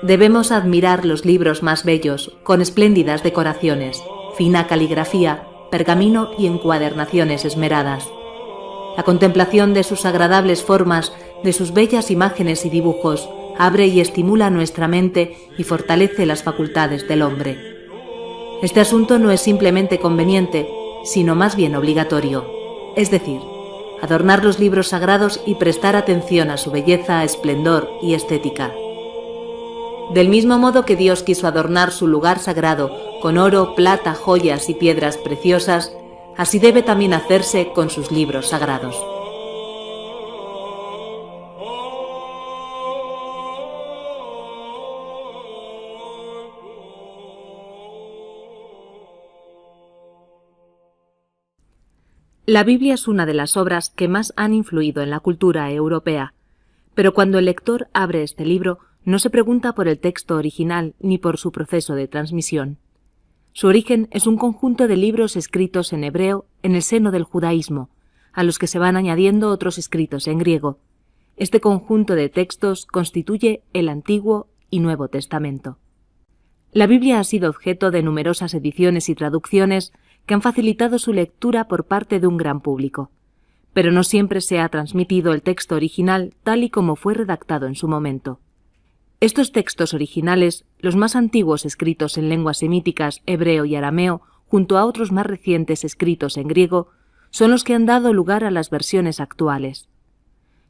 Debemos admirar los libros más bellos, con espléndidas decoraciones, fina caligrafía, pergamino y encuadernaciones esmeradas. La contemplación de sus agradables formas, de sus bellas imágenes y dibujos, abre y estimula nuestra mente y fortalece las facultades del hombre. Este asunto no es simplemente conveniente, sino más bien obligatorio, es decir, adornar los libros sagrados y prestar atención a su belleza, esplendor y estética. Del mismo modo que Dios quiso adornar su lugar sagrado con oro, plata, joyas y piedras preciosas, así debe también hacerse con sus libros sagrados. La Biblia es una de las obras que más han influido en la cultura europea, pero cuando el lector abre este libro, no se pregunta por el texto original ni por su proceso de transmisión. Su origen es un conjunto de libros escritos en hebreo en el seno del judaísmo, a los que se van añadiendo otros escritos en griego. Este conjunto de textos constituye el Antiguo y Nuevo Testamento. La Biblia ha sido objeto de numerosas ediciones y traducciones que han facilitado su lectura por parte de un gran público, pero no siempre se ha transmitido el texto original tal y como fue redactado en su momento. Estos textos originales, los más antiguos escritos en lenguas semíticas, hebreo y arameo, junto a otros más recientes escritos en griego, son los que han dado lugar a las versiones actuales.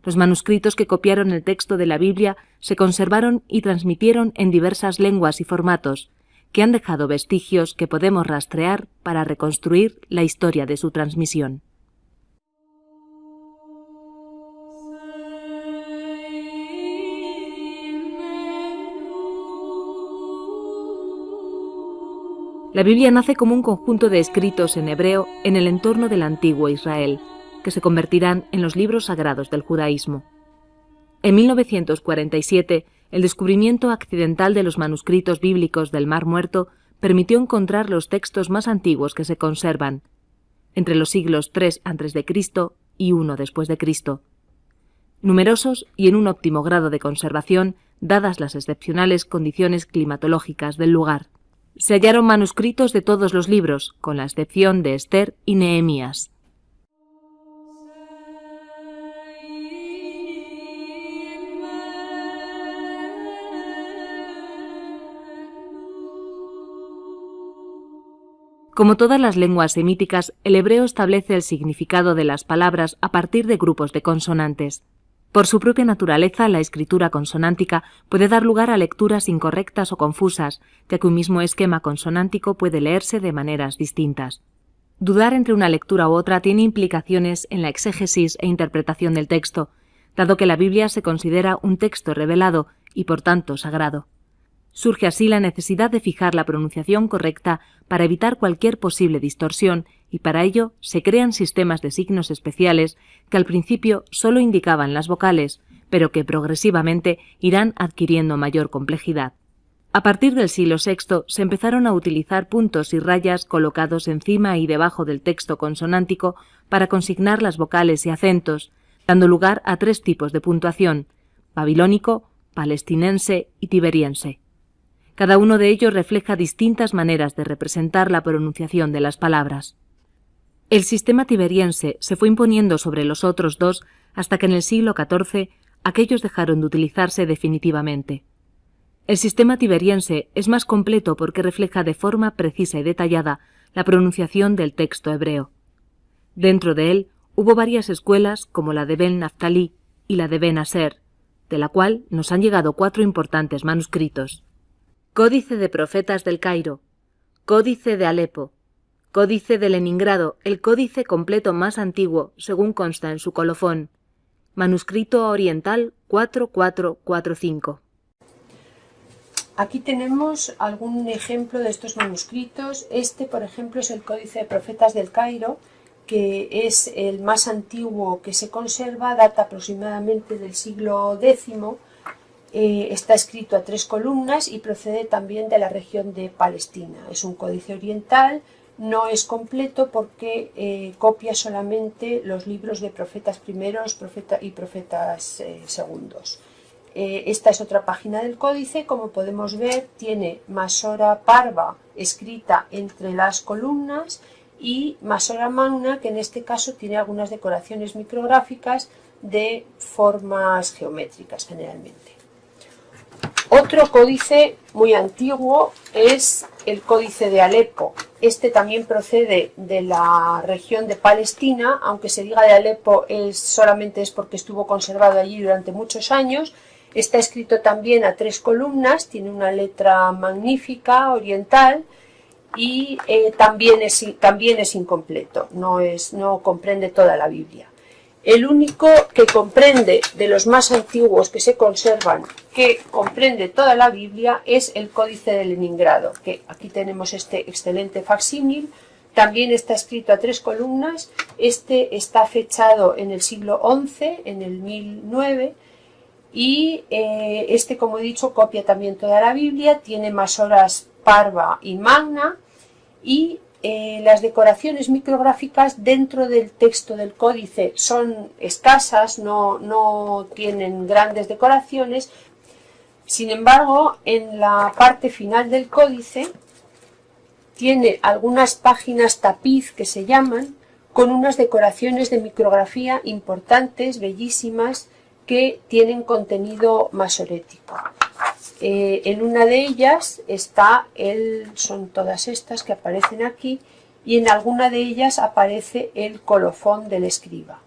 Los manuscritos que copiaron el texto de la Biblia se conservaron y transmitieron en diversas lenguas y formatos, que han dejado vestigios que podemos rastrear para reconstruir la historia de su transmisión. La Biblia nace como un conjunto de escritos en hebreo en el entorno del antiguo Israel, que se convertirán en los libros sagrados del judaísmo. En 1947, el descubrimiento accidental de los manuscritos bíblicos del Mar Muerto permitió encontrar los textos más antiguos que se conservan, entre los siglos III a.C. y I después de Cristo. Numerosos y en un óptimo grado de conservación, dadas las excepcionales condiciones climatológicas del lugar. Se hallaron manuscritos de todos los libros, con la excepción de Esther y Nehemías. Como todas las lenguas semíticas, el hebreo establece el significado de las palabras a partir de grupos de consonantes. Por su propia naturaleza, la escritura consonántica puede dar lugar a lecturas incorrectas o confusas, ya que un mismo esquema consonántico puede leerse de maneras distintas. Dudar entre una lectura u otra tiene implicaciones en la exégesis e interpretación del texto, dado que la Biblia se considera un texto revelado y, por tanto, sagrado. Surge así la necesidad de fijar la pronunciación correcta para evitar cualquier posible distorsión y para ello se crean sistemas de signos especiales que al principio solo indicaban las vocales, pero que progresivamente irán adquiriendo mayor complejidad. A partir del siglo VI se empezaron a utilizar puntos y rayas colocados encima y debajo del texto consonántico para consignar las vocales y acentos, dando lugar a 3 tipos de puntuación: babilónico, palestinense y tiberiense. Cada uno de ellos refleja distintas maneras de representar la pronunciación de las palabras. El sistema tiberiense se fue imponiendo sobre los otros 2 hasta que en el siglo XIV aquellos dejaron de utilizarse definitivamente. El sistema tiberiense es más completo porque refleja de forma precisa y detallada la pronunciación del texto hebreo. Dentro de él hubo varias escuelas como la de Ben Naftali y la de Ben Aser, de la cual nos han llegado 4 importantes manuscritos. Códice de Profetas del Cairo, Códice de Alepo, Códice de Leningrado, el códice completo más antiguo, según consta en su colofón. Manuscrito oriental 4445. Aquí tenemos algún ejemplo de estos manuscritos. Este, por ejemplo, es el Códice de Profetas del Cairo, que es el más antiguo que se conserva, data aproximadamente del siglo X. Está escrito a 3 columnas y procede también de la región de Palestina. Es un códice oriental no es completo porque copia solamente los libros de profetas primeros y profetas segundos. Esta es otra página del códice. Como podemos ver, tiene Masora Parva escrita entre las columnas y Masora Magna, que en este caso tiene algunas decoraciones micrográficas de formas geométricas generalmente. Otro códice muy antiguo es el Códice de Alepo. Este también procede de la región de Palestina, aunque se diga de Alepo solamente es porque estuvo conservado allí durante muchos años. Está escrito también a 3 columnas, tiene una letra magnífica, oriental, y también es incompleto, no comprende toda la Biblia. El único que comprende, de los más antiguos que se conservan, que comprende toda la Biblia, es el Códice de Leningrado, que aquí tenemos este excelente facsímil. También está escrito a 3 columnas. Este está fechado en el siglo XI, en el 1009, y este, como he dicho, copia también toda la Biblia, tiene Masoras Parva y Magna, y las decoraciones micrográficas dentro del texto del códice son escasas, no tienen grandes decoraciones. Sin embargo, en la parte final del códice tiene algunas páginas tapiz que se llaman, con unas decoraciones de micrografía importantes, bellísimas, que tienen contenido masorético. En una de ellas son todas estas que aparecen aquí, y en alguna de ellas aparece el colofón del escriba.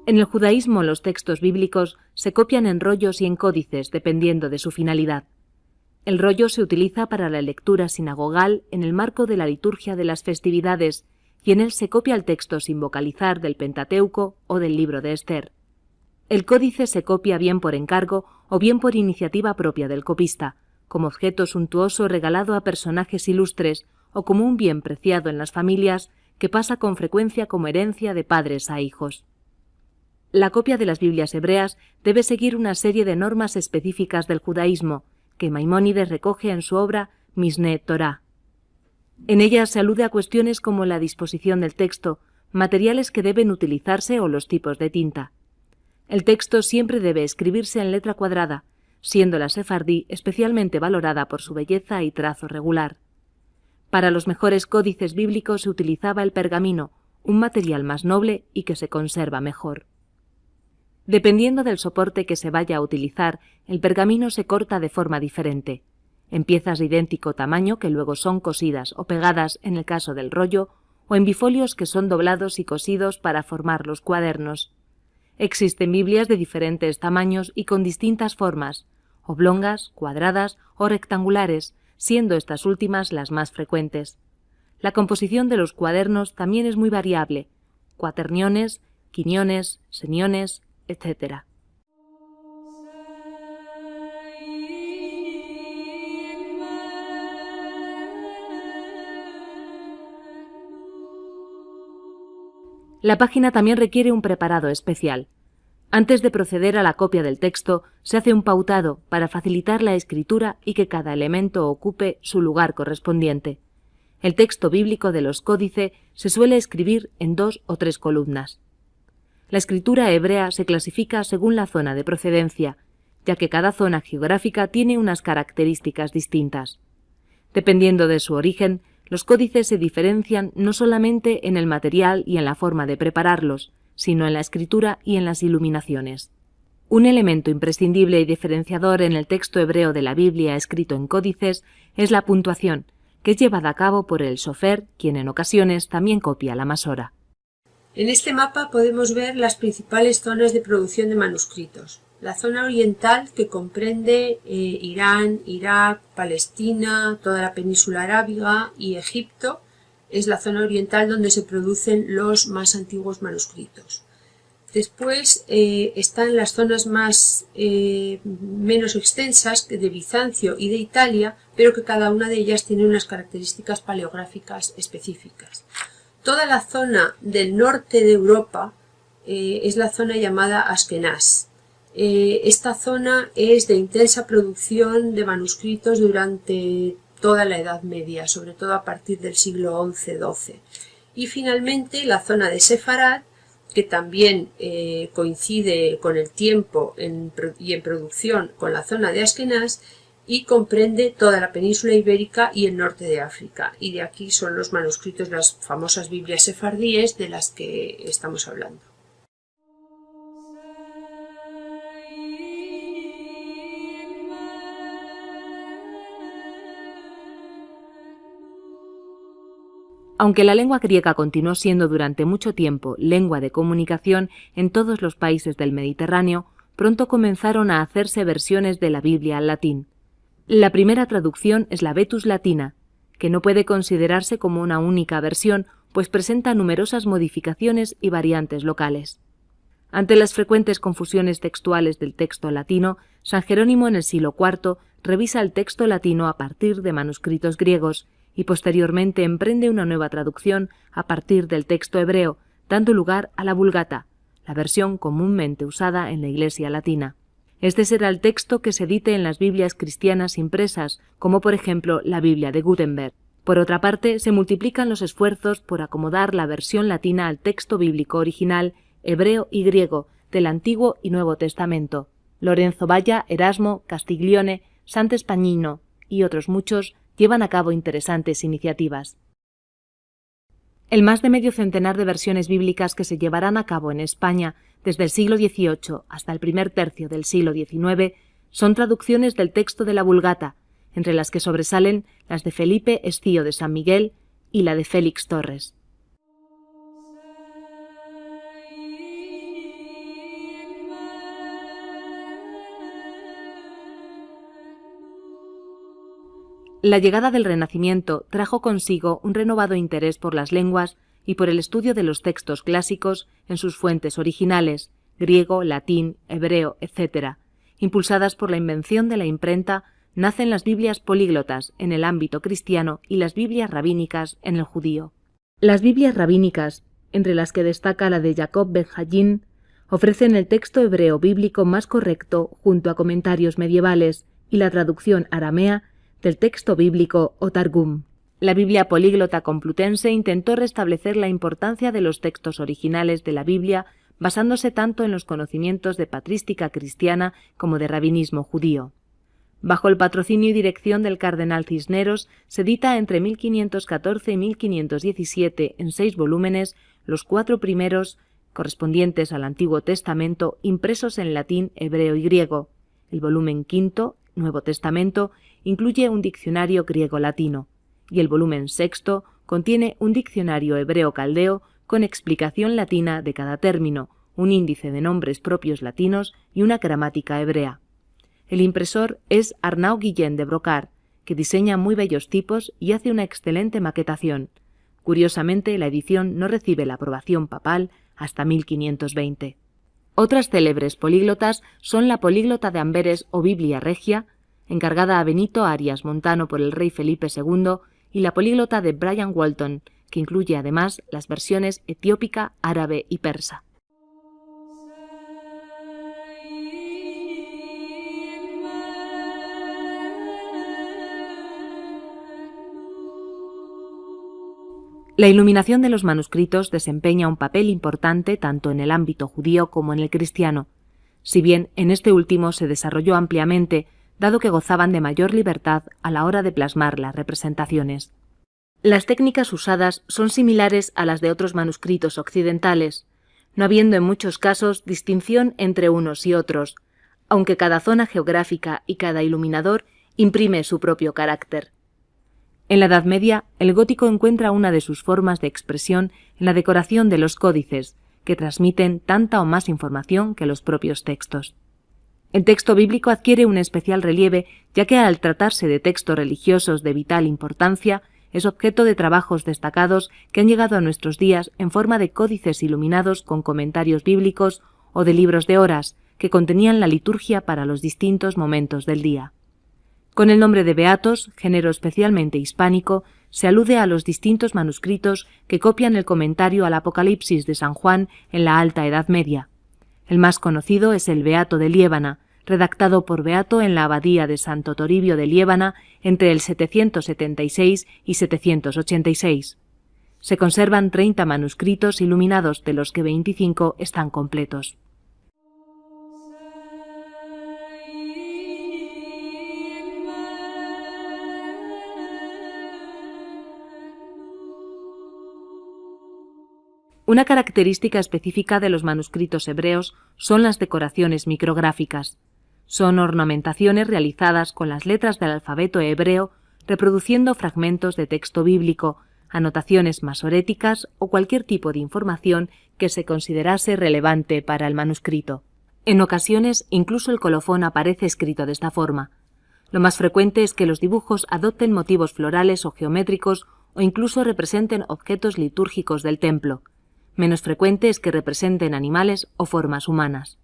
En el judaísmo los textos bíblicos se copian en rollos y en códices dependiendo de su finalidad. El rollo se utiliza para la lectura sinagogal en el marco de la liturgia de las festividades y en él se copia el texto sin vocalizar del Pentateuco o del libro de Esther. El códice se copia bien por encargo o bien por iniciativa propia del copista, como objeto suntuoso regalado a personajes ilustres o como un bien preciado en las familias que pasa con frecuencia como herencia de padres a hijos. La copia de las Biblias hebreas debe seguir una serie de normas específicas del judaísmo, que Maimónides recoge en su obra Misné Torah. En ellas se alude a cuestiones como la disposición del texto, materiales que deben utilizarse o los tipos de tinta. El texto siempre debe escribirse en letra cuadrada, siendo la sefardí especialmente valorada por su belleza y trazo regular. Para los mejores códices bíblicos se utilizaba el pergamino, un material más noble y que se conserva mejor. Dependiendo del soporte que se vaya a utilizar, el pergamino se corta de forma diferente, en piezas de idéntico tamaño que luego son cosidas o pegadas en el caso del rollo, o en bifolios que son doblados y cosidos para formar los cuadernos. Existen Biblias de diferentes tamaños y con distintas formas, oblongas, cuadradas o rectangulares, siendo estas últimas las más frecuentes. La composición de los cuadernos también es muy variable: cuaterniones, quiniones, seniones, etc. La página también requiere un preparado especial. Antes de proceder a la copia del texto, se hace un pautado para facilitar la escritura y que cada elemento ocupe su lugar correspondiente. El texto bíblico de los códices se suele escribir en 2 o 3 columnas. La escritura hebrea se clasifica según la zona de procedencia, ya que cada zona geográfica tiene unas características distintas. Dependiendo de su origen, los códices se diferencian no solamente en el material y en la forma de prepararlos, sino en la escritura y en las iluminaciones. Un elemento imprescindible y diferenciador en el texto hebreo de la Biblia escrito en códices es la puntuación, que es llevada a cabo por el sofer, quien en ocasiones también copia la masora. En este mapa podemos ver las principales zonas de producción de manuscritos. La zona oriental, que comprende Irán, Irak, Palestina, toda la península arábiga y Egipto, es la zona oriental donde se producen los más antiguos manuscritos. Después están las zonas menos extensas de Bizancio y de Italia, pero que cada una de ellas tiene unas características paleográficas específicas. Toda la zona del norte de Europa es la zona llamada Askenaz. Esta zona es de intensa producción de manuscritos durante toda la Edad Media, sobre todo a partir del siglo XI-XII. Y finalmente la zona de Sefarad, que también coincide con el tiempo y en producción con la zona de Askenaz, y comprende toda la península ibérica y el norte de África. Y de aquí son los manuscritos, las famosas Biblias sefardíes de las que estamos hablando. Aunque la lengua griega continuó siendo durante mucho tiempo lengua de comunicación en todos los países del Mediterráneo, pronto comenzaron a hacerse versiones de la Biblia al latín. La primera traducción es la Vetus Latina, que no puede considerarse como una única versión, pues presenta numerosas modificaciones y variantes locales. Ante las frecuentes confusiones textuales del texto latino, San Jerónimo en el siglo IV revisa el texto latino a partir de manuscritos griegos y posteriormente emprende una nueva traducción a partir del texto hebreo, dando lugar a la Vulgata, la versión comúnmente usada en la Iglesia latina. Este será el texto que se edite en las Biblias cristianas impresas, como por ejemplo la Biblia de Gutenberg. Por otra parte, se multiplican los esfuerzos por acomodar la versión latina al texto bíblico original, hebreo y griego, del Antiguo y Nuevo Testamento. Lorenzo Valla, Erasmo, Castiglione, Sant'Espagnino y otros muchos llevan a cabo interesantes iniciativas. El más de medio centenar de versiones bíblicas que se llevarán a cabo en España desde el siglo XVIII hasta el primer tercio del siglo XIX son traducciones del texto de la Vulgata, entre las que sobresalen las de Felipe Estío de San Miguel y la de Félix Torres. La llegada del Renacimiento trajo consigo un renovado interés por las lenguas y por el estudio de los textos clásicos en sus fuentes originales, griego, latín, hebreo, etc. Impulsadas por la invención de la imprenta, nacen las Biblias políglotas en el ámbito cristiano y las Biblias rabínicas en el judío. Las Biblias rabínicas, entre las que destaca la de Jacob ben Hajin, ofrecen el texto hebreo bíblico más correcto junto a comentarios medievales y la traducción aramea del texto bíblico o Targum. La Biblia políglota complutense intentó restablecer la importancia de los textos originales de la Biblia basándose tanto en los conocimientos de patrística cristiana como de rabinismo judío. Bajo el patrocinio y dirección del cardenal Cisneros, se edita entre 1514 y 1517 en 6 volúmenes los 4 primeros, correspondientes al Antiguo Testamento, impresos en latín, hebreo y griego. El volumen quinto, Nuevo Testamento, incluye un diccionario griego-latino, y el volumen sexto contiene un diccionario hebreo-caldeo con explicación latina de cada término, un índice de nombres propios latinos y una gramática hebrea. El impresor es Arnau Guillén de Brocard, que diseña muy bellos tipos y hace una excelente maquetación. Curiosamente, la edición no recibe la aprobación papal hasta 1520. Otras célebres políglotas son la Políglota de Amberes o Biblia Regia, encargada a Benito Arias Montano por el rey Felipe II, y la Políglota de Brian Walton, que incluye además las versiones etiópica, árabe y persa. La iluminación de los manuscritos desempeña un papel importante tanto en el ámbito judío como en el cristiano, si bien en este último se desarrolló ampliamente, dado que gozaban de mayor libertad a la hora de plasmar las representaciones. Las técnicas usadas son similares a las de otros manuscritos occidentales, no habiendo en muchos casos distinción entre unos y otros, aunque cada zona geográfica y cada iluminador imprime su propio carácter. En la Edad Media, el gótico encuentra una de sus formas de expresión en la decoración de los códices, que transmiten tanta o más información que los propios textos. El texto bíblico adquiere un especial relieve, ya que al tratarse de textos religiosos de vital importancia, es objeto de trabajos destacados que han llegado a nuestros días en forma de códices iluminados con comentarios bíblicos o de libros de horas, que contenían la liturgia para los distintos momentos del día. Con el nombre de beatos, género especialmente hispánico, se alude a los distintos manuscritos que copian el comentario al Apocalipsis de San Juan en la Alta Edad Media. El más conocido es el Beato de Liébana, redactado por Beato en la abadía de Santo Toribio de Liébana entre el 776 y 786. Se conservan 30 manuscritos iluminados, de los que 25 están completos. Una característica específica de los manuscritos hebreos son las decoraciones micrográficas. Son ornamentaciones realizadas con las letras del alfabeto hebreo, reproduciendo fragmentos de texto bíblico, anotaciones masoréticas o cualquier tipo de información que se considerase relevante para el manuscrito. En ocasiones, incluso el colofón aparece escrito de esta forma. Lo más frecuente es que los dibujos adopten motivos florales o geométricos o incluso representen objetos litúrgicos del templo. Menos frecuente es que representen animales o formas humanas.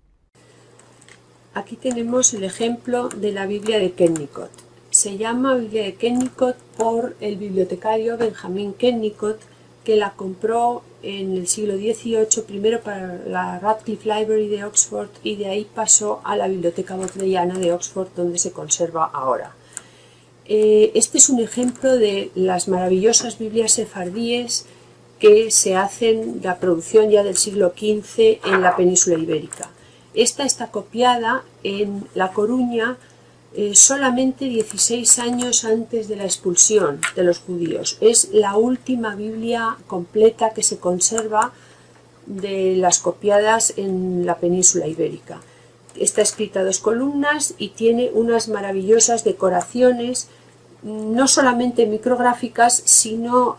Aquí tenemos el ejemplo de la Biblia de Kennicott. Se llama Biblia de Kennicott por el bibliotecario Benjamin Kennicott, que la compró en el siglo XVIII, primero para la Radcliffe Library de Oxford, y de ahí pasó a la Biblioteca Bodleiana de Oxford, donde se conserva ahora. Este es un ejemplo de las maravillosas Biblias sefardíes que se hacen, la producción ya del siglo XV en la península ibérica. Esta está copiada en La Coruña solamente 16 años antes de la expulsión de los judíos. Es la última Biblia completa que se conserva de las copiadas en la península ibérica. Está escrita a 2 columnas y tiene unas maravillosas decoraciones, no solamente micrográficas, sino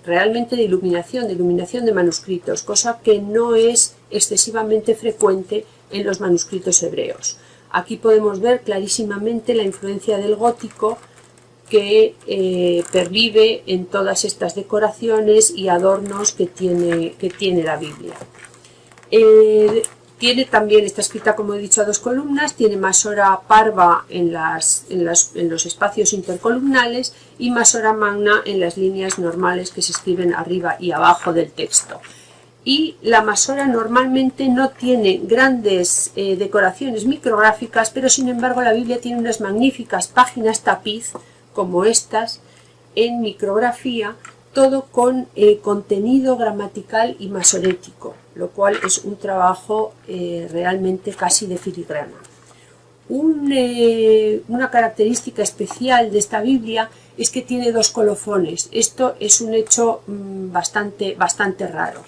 realmente de iluminación de manuscritos, cosa que no es excesivamente frecuente en los manuscritos hebreos. Aquí podemos ver clarísimamente la influencia del gótico que pervive en todas estas decoraciones y adornos que tiene la Biblia. Está escrita, como he dicho, a 2 columnas, tiene masora parva en los espacios intercolumnales y masora magna en las líneas normales que se escriben arriba y abajo del texto. Y la masora normalmente no tiene grandes decoraciones micrográficas, pero sin embargo la Biblia tiene unas magníficas páginas tapiz, como estas, en micrografía, todo con contenido gramatical y masorético, lo cual es un trabajo realmente casi de filigrana. Una característica especial de esta Biblia es que tiene 2 colofones. Esto es un hecho bastante raro.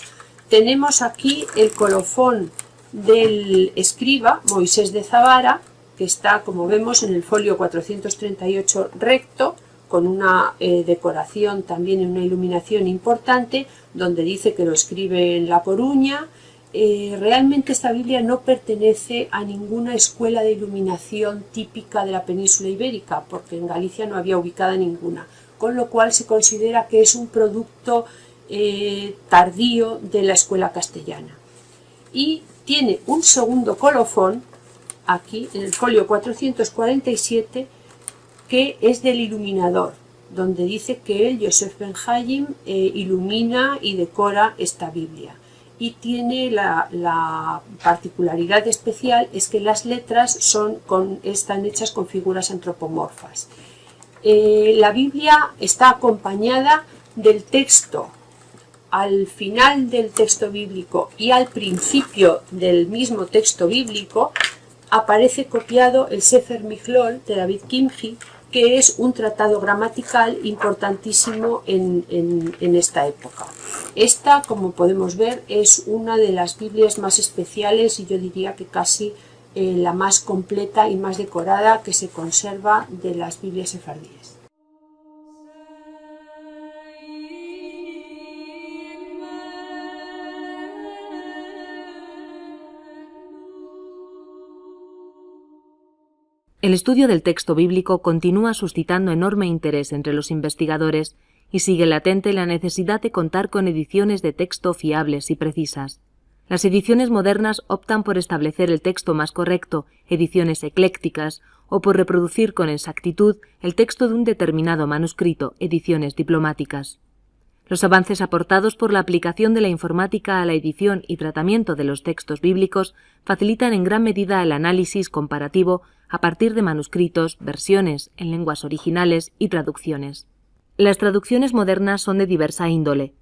Tenemos aquí el colofón del escriba Moisés de Zabara, que está, como vemos, en el folio 438 recto, con una decoración también en una iluminación importante, donde dice que lo escribe en La Coruña. Realmente esta Biblia no pertenece a ninguna escuela de iluminación típica de la península ibérica, porque en Galicia no había ubicada ninguna, con lo cual se considera que es un producto tardío de la escuela castellana. Y tiene un segundo colofón, aquí en el folio 447, que es del iluminador, donde dice que él, Yosef Ben Hayim, ilumina y decora esta Biblia. Y tiene la particularidad especial es que las letras están hechas con figuras antropomorfas. La Biblia está acompañada del texto. Al final del texto bíblico y al principio del mismo texto bíblico aparece copiado el Sefer Michlol de David Kimchi, que es un tratado gramatical importantísimo en esta época. Esta, como podemos ver, es una de las Biblias más especiales y yo diría que casi la más completa y más decorada que se conserva de las Biblias sefardíes. El estudio del texto bíblico continúa suscitando enorme interés entre los investigadores y sigue latente la necesidad de contar con ediciones de texto fiables y precisas. Las ediciones modernas optan por establecer el texto más correcto, ediciones eclécticas, o por reproducir con exactitud el texto de un determinado manuscrito, ediciones diplomáticas. Los avances aportados por la aplicación de la informática a la edición y tratamiento de los textos bíblicos facilitan en gran medida el análisis comparativo a partir de manuscritos, versiones en lenguas originales y traducciones. Las traducciones modernas son de diversa índole,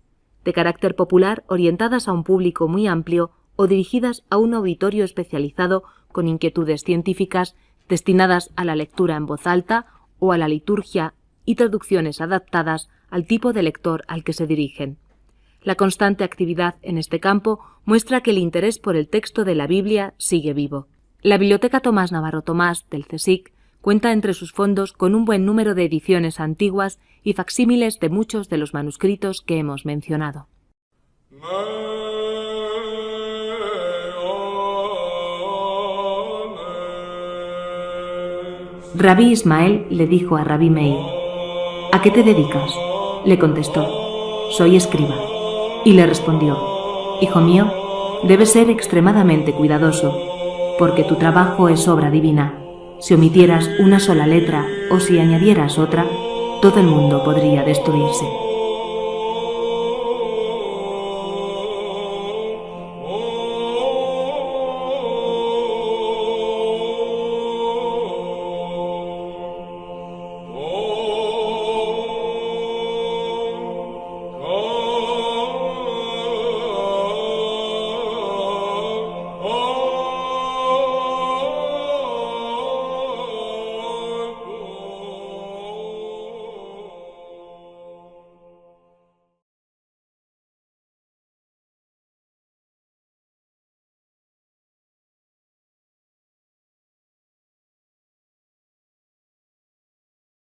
de carácter popular, orientadas a un público muy amplio o dirigidas a un auditorio especializado con inquietudes científicas destinadas a la lectura en voz alta o a la liturgia, y traducciones adaptadas al tipo de lector al que se dirigen. La constante actividad en este campo muestra que el interés por el texto de la Biblia sigue vivo. La Biblioteca Tomás Navarro Tomás del CSIC cuenta entre sus fondos con un buen número de ediciones antiguas y facsímiles de muchos de los manuscritos que hemos mencionado. Rabí Ismael le dijo a Rabí Meir: ¿A qué te dedicas? Le contestó: soy escriba. Y le respondió: Hijo mío, debes ser extremadamente cuidadoso, porque tu trabajo es obra divina. Si omitieras una sola letra o si añadieras otra, todo el mundo podría destruirse.